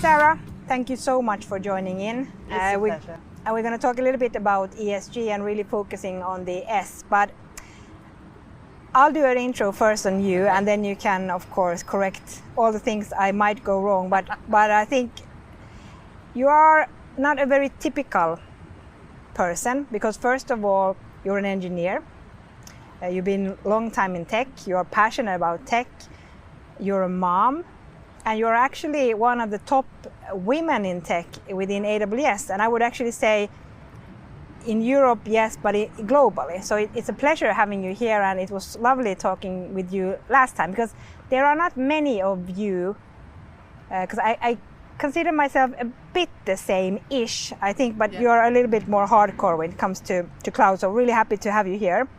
Sarah, thank you so much for joining in. It's a pleasure. And we're going to talk a little bit about ESG and really focusing on the S, but I'll do an intro first on you, and then you can, of course, correct all the things I might go wrong. But I think you are not a very typical person, because first of all, you're an engineer. You've been a long time in tech. You're passionate about tech. You're a mom, and you're actually one of the top women in tech within AWS. And I would actually say in Europe, yes, but globally. So it's a pleasure having you here, and it was lovely talking with you last time, because there are not many of you, because I consider myself a bit the same-ish, I think, but you're a little bit more hardcore when it comes to cloud. So really happy to have you here.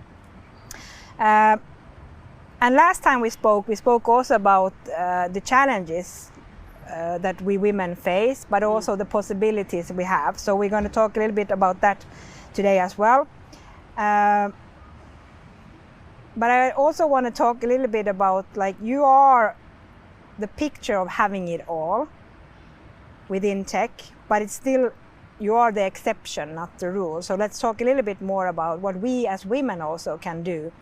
And last time we spoke also about the challenges that we women face, but also the possibilities we have. So we're going to talk a little bit about that today as well. But I also want to talk a little bit about, like, you are the picture of having it all within tech, but it's still, you are the exception, not the rule. So let's talk a little bit more about what we as women also can do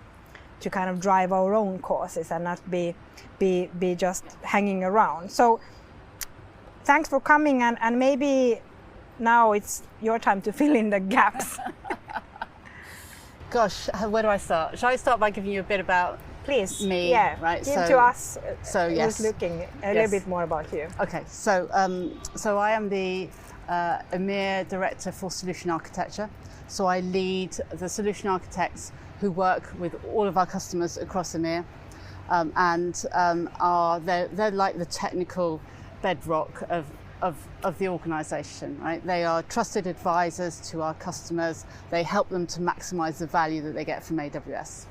to kind of drive our own causes and not be just hanging around. So thanks for coming, and maybe now it's your time to fill in the gaps. Gosh, where do I start? Shall I start by giving you a bit about Please, me? Yeah, right. Give to us Yes, who's looking a little bit more about you. Okay, so I am the EMEA Director for Solution Architecture. So I lead the solution architects who work with all of our customers across EMEA, they're like the technical bedrock of the organisation, right? They are trusted advisors to our customers. They help them to maximise the value that they get from AWS.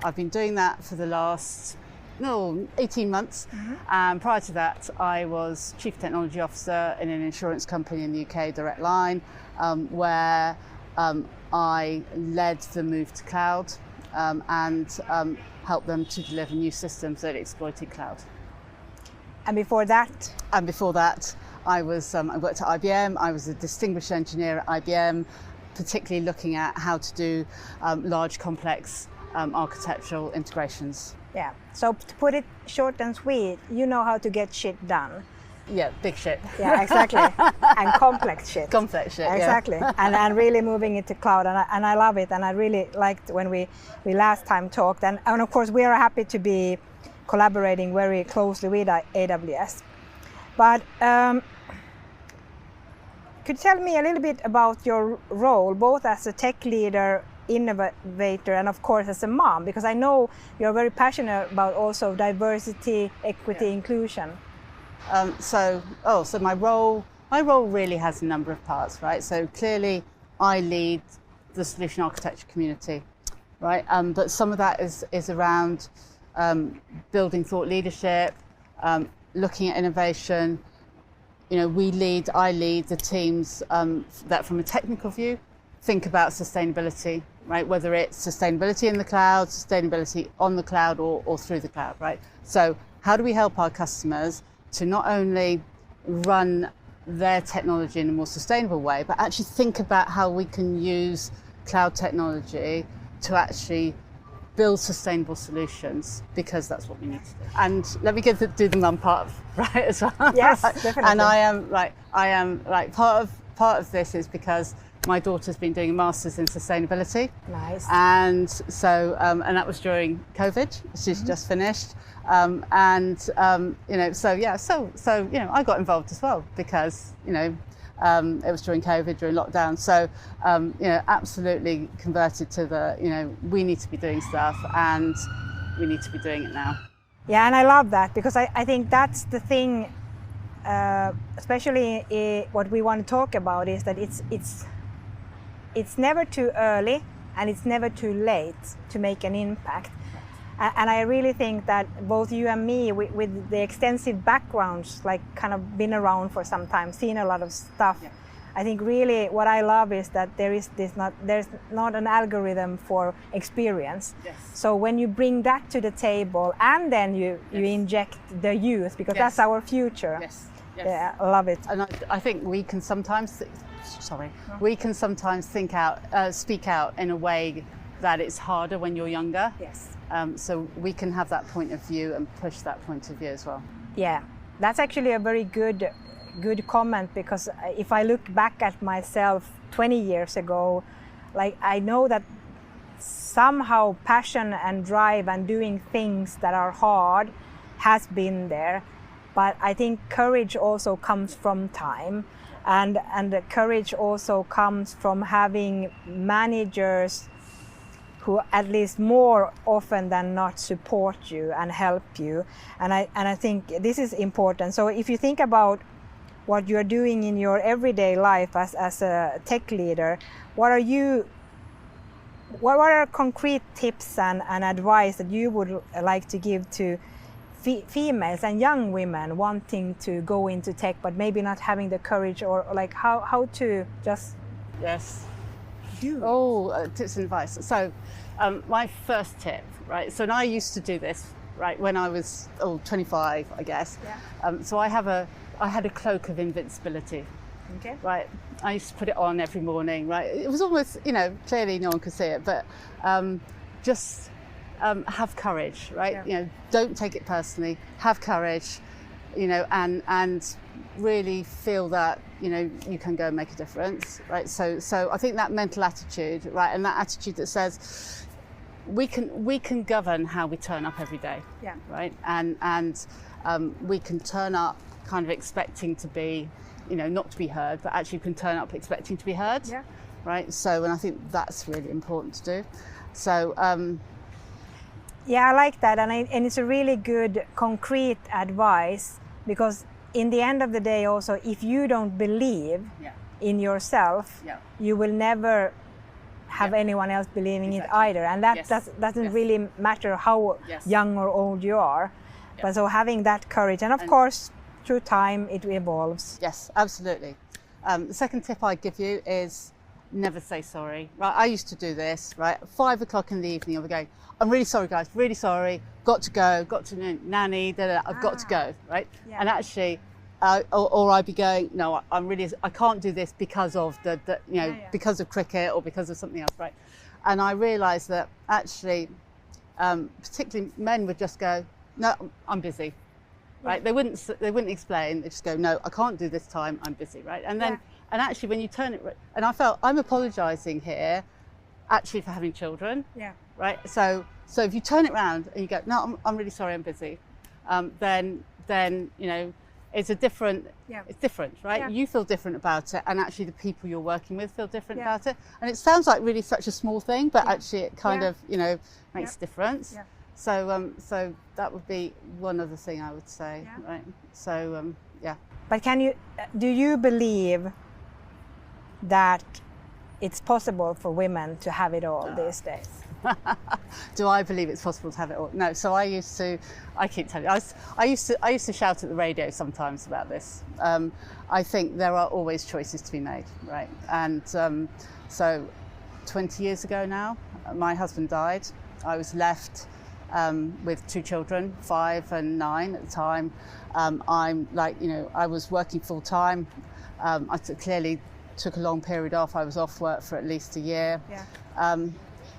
I've been doing that for the last 18 months. And prior to that, I was Chief Technology Officer in an insurance company in the UK, Direct Line, where I led the move to cloud and helped them to deliver new systems that exploited cloud. And before that? And before that, I worked at IBM. I was a distinguished engineer at IBM, particularly looking at how to do large, complex architectural integrations. Yeah. So to put it short and sweet, you know how to get shit done. Yeah, big shit. Yeah, exactly. And complex shit. Complex shit, exactly. Yeah. and really moving it to cloud, and I love it, and I really liked when we last time talked, and of course we are happy to be collaborating very closely with AWS. But could you tell me a little bit about your role, both as a tech leader, innovator, and of course as a mom, because I know you're very passionate about also diversity, equity, inclusion. So my role really has a number of parts, right? So clearly I lead the solution architecture community, right? But some of that is around building thought leadership, looking at innovation. You know, I lead the teams that from a technical view think about sustainability, right? Whether it's sustainability in the cloud, sustainability on the cloud or through the cloud, right? So how do we help our customers to not only run their technology in a more sustainable way, but actually think about how we can use cloud technology to actually build sustainable solutions, because that's what we need to do. And let me do the mum part, right, as well. Yes, right? definitely. And I am part of this is because my daughter's been doing a master's in sustainability. Nice. And so, and that was during COVID. She's just finished. So I got involved as well because, it was during COVID, during lockdown. So, absolutely converted to we need to be doing stuff and we need to be doing it now. Yeah, and I love that, because I think that's the thing, especially what we want to talk about is that it's never too early and it's never too late to make an impact. And I really think that both you and me, with the extensive backgrounds, like kind of been around for some time, seen a lot of stuff, I think really what I love is that there's not an algorithm for experience. Yes. So when you bring that to the table and then you inject the youth, because that's our future. Yes. Yes. Yeah, I love it. And I think we can sometimes, we can sometimes speak out in a way that it's harder when you're younger. Yes. So we can have that point of view and push that point of view as well. Yeah, that's actually a very good comment, because if I look back at myself 20 years ago, like I know that somehow passion and drive and doing things that are hard has been there, but I think courage also comes from time, and the courage also comes from having managers who at least more often than not support you and help you, and I think this is important. So if you think about what you're doing in your everyday life as a tech leader, what are concrete tips and advice that you would like to give to females and young women wanting to go into tech but maybe not having the courage, or like how to just do tips and advice. So my first tip, right, so I used to do this right when I was 25, I guess. So I had a cloak of invincibility. Okay. Right, I used to put it on every morning. Right, it was almost, clearly no one could see it, but just have courage. Right, don't take it personally. Have courage, and really feel that you can go and make a difference. Right, so I think that mental attitude, right, and that attitude that says we can govern how we turn up every day. Yeah. Right, and we can turn up kind of expecting to be, not to be heard, but actually can turn up expecting to be heard. Yeah. Right. So, and I think that's really important to do. So, yeah, I like that, and it's a really good concrete advice, because in the end of the day, also, if you don't believe in yourself, you will never have anyone else believing it either, and that doesn't really matter how young or old you are. But so having that courage, and of course, through time, it evolves. Yes, absolutely. The second tip I give you is never say sorry. Right, I used to do this. Right, 5 o'clock in the evening, I would go, "I'm really sorry, guys. Really sorry. Got to go. Got to nanny. I've got to go." Right, and actually, or I'd be going, "No, I can't do this because of because of cricket or because of something else." Right, and I realised that actually, particularly men would just go, "No, I'm busy." Right, they wouldn't explain. They just go, "No, I can't do this time. I'm busy." Right, and then and actually when you turn it, and I felt I'm apologising here, actually for having children. Yeah. Right. So if you turn it around and you go, "No, I'm really sorry. I'm busy," then it's a different. Yeah. It's different, right? Yeah. You feel different about it, and actually the people you're working with feel different about it. And it sounds like really such a small thing, but actually it kind of makes a difference. Yeah. So that would be one other thing I would say, right? So But do you believe that it's possible for women to have it all these days? Do I believe it's possible to have it all? No. So I keep telling you, I used to shout at the radio sometimes about this. I think there are always choices to be made, right? And so 20 years ago now, my husband died. I was left with 2 children, 5 and 9 at the time. I was working full time. I clearly took a long period off. I was off work for at least a year. Yeah.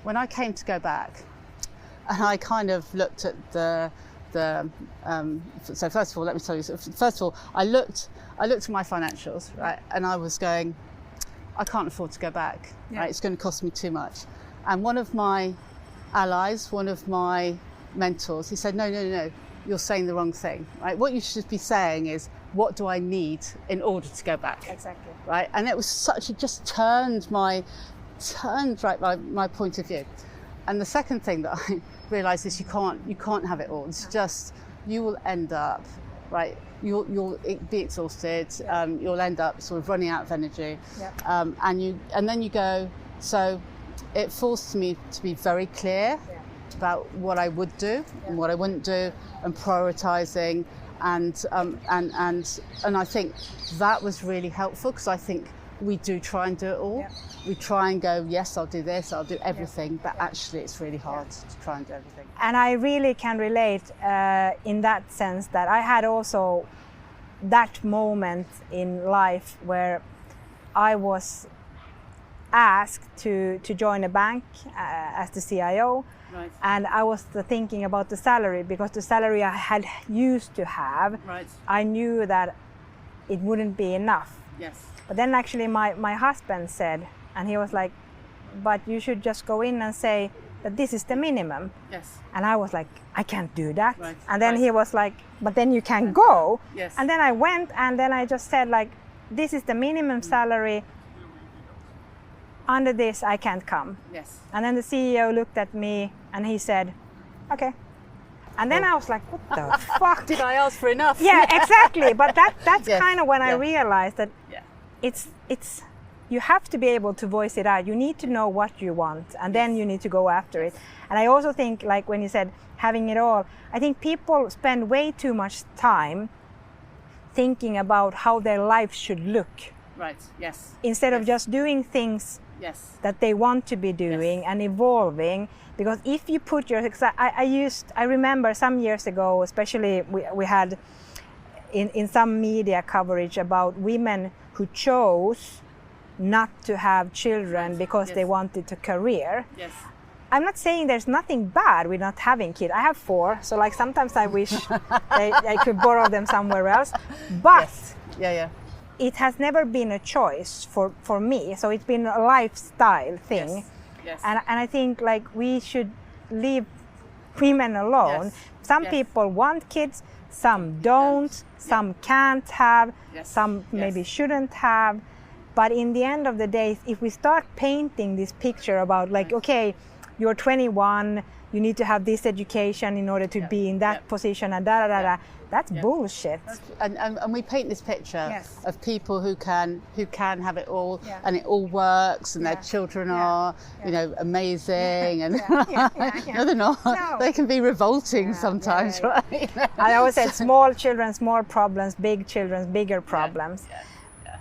When I came to go back, and I kind of looked at so first of all, let me tell you. First of all, I looked at my financials, right, and I was going, I can't afford to go back. Yeah. Right, it's going to cost me too much. And one of my allies, one of my mentors, he said, no, you're saying the wrong thing, right? What you should be saying is, what do I need in order to go back? Exactly. Right, and it was it just turned my point of view. And the second thing that I realised is you can't have it all. It's just, you will end up, right, you'll be exhausted, you'll end up sort of running out of energy, and then you go, so it forced me to be very clear about what I would do and what I wouldn't do, and prioritising, and I think that was really helpful, because I think we do try and do it all. We try and go, yes, I'll do this, I'll do everything, but actually it's really hard to try and do everything. And I really can relate in that sense, that I had also that moment in life where I was asked to join a bank as the CIO. Right. And I was thinking about the salary, because the salary I had used to have, Right. I knew that it wouldn't be enough. Yes. But then actually my husband said, and he was like, but you should just go in and say that this is the minimum. Yes. And I was like, I can't do that. Right. And then Right. he was like, but then you can go. Yes. And then I went, and then I just said, like, this is the minimum salary. Under this, I can't come. Yes. And then the CEO looked at me and he said, okay. And then I was like, what the fuck? Did I ask for enough? Yeah, exactly. But that's Yes. kind of when I Yeah. realized that Yeah. it's you have to be able to voice it out. You need to know what you want, and then you need to go after it. And I also think, like when you said having it all, I think people spend way too much time thinking about how their life should look, Right. Yes. instead of Yes. just doing things Yes. that they want to be doing and evolving. Because if you put your, I remember some years ago, especially we had in some media coverage about women who chose not to have children because they wanted a career. Yes. I'm not saying there's nothing bad with not having kids. I have 4, so like sometimes I wish I could borrow them somewhere else. But Yeah. it has never been a choice for me. So it's been a lifestyle thing. Yes. Yes. And I think like we should leave women alone. Yes. Some Yes. people want kids, some don't, some can't have, Yes. some maybe shouldn't have. But in the end of the day, if we start painting this picture about like, okay, you're 21, you need to have this education in order to be in that position and that's bullshit. And we paint this picture Yes. of people who can have it all, Yeah. and it all works, and their Yeah. children Yeah. are, you know, amazing, and Yeah. no, they're not. No. They can be revolting sometimes, yeah. right? I always said small children, small problems, big children, bigger problems. Yeah.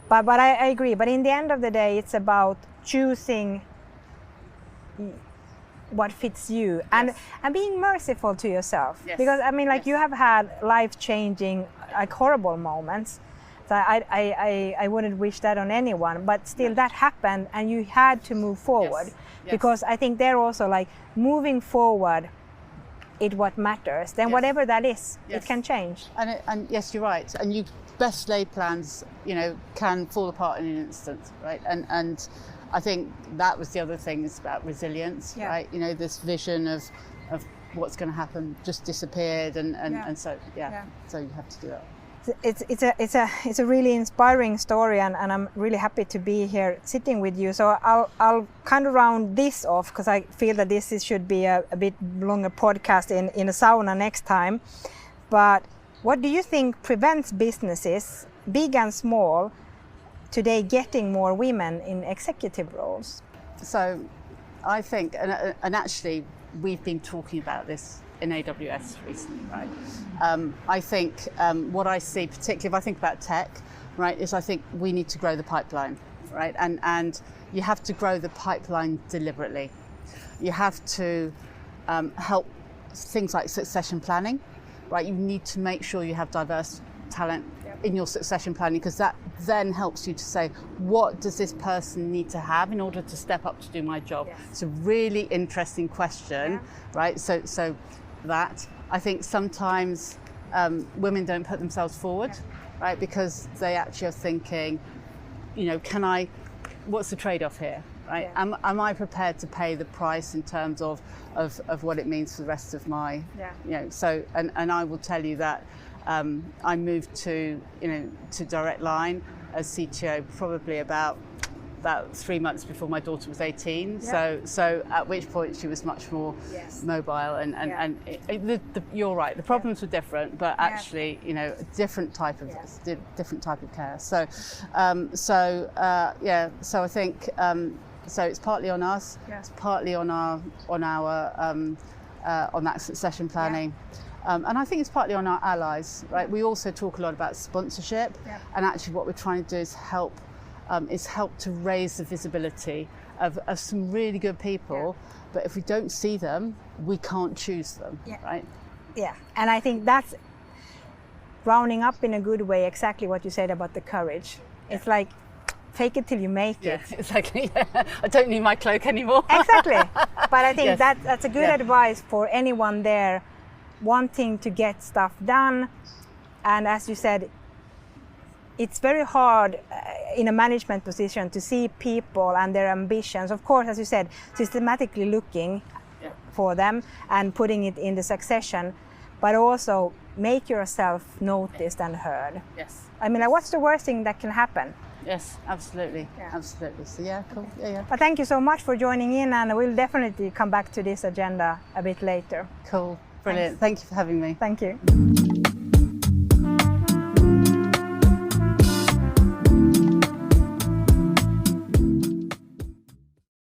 But I agree. But in the end of the day, it's about choosing what fits you and being merciful to yourself. Yes. Because I mean, like you have had life-changing, like horrible moments. So I wouldn't wish that on anyone. But still, that happened, and you had to move forward. Yes. Because I think they're also like moving forward. It what matters. Then whatever that is, it can change. And yes, you're right. And you best laid plans, you know, can fall apart in an instant, right? And I think that was the other thing, is about resilience, right? You know, this vision of what's going to happen just disappeared, and so so you have to do that. It's a really inspiring story, and I'm really happy to be here sitting with you. So I'll kind of round this off, because I feel that this should be a bit longer podcast in a sauna next time. But what do you think prevents businesses, big and small, today getting more women in executive roles? So I think, and actually we've been talking about this in AWS recently, right? I think what I see, particularly if I think about tech, right, is I think we need to grow the pipeline, right? And you have to grow the pipeline deliberately. You have to help things like succession planning, right? You need to make sure you have diverse talent in your succession planning, because that then helps you to say, what does this person need to have in order to step up to do my job? It's a really interesting question, right? So that, I think sometimes women don't put themselves forward, right? Because they actually are thinking, you know, what's the trade-off here, right? Am I prepared to pay the price in terms of what it means for the rest of my, you know, so, and I will tell you that I moved to Direct Line as CTO probably about 3 months before my daughter was 18. So at which point she was much more mobile, and you're right. The problems were different, but actually, you know, a different type of care. So I think so. It's partly on us. It's partly on that succession planning. And I think it's partly on our allies, right? We also talk a lot about sponsorship, and actually what we're trying to do is help to raise the visibility of some really good people. But if we don't see them, we can't choose them, right? Yeah, and I think that's rounding up in a good way exactly what you said about the courage. It's like fake it till you make it. Exactly. I don't need my cloak anymore. Exactly. But I think Yes. that's a good advice for anyone there wanting to get stuff done. And as you said, it's very hard in a management position to see people and their ambitions. Of course, as you said, systematically looking for them and putting it in the succession, but also make yourself noticed and heard. Yes. I mean, like, what's the worst thing that can happen? Yes, absolutely. Yeah. Absolutely. So yeah, cool. Yeah. But thank you so much for joining in, and we'll definitely come back to this agenda a bit later. Cool. Brilliant. Thank you for having me. Thank you.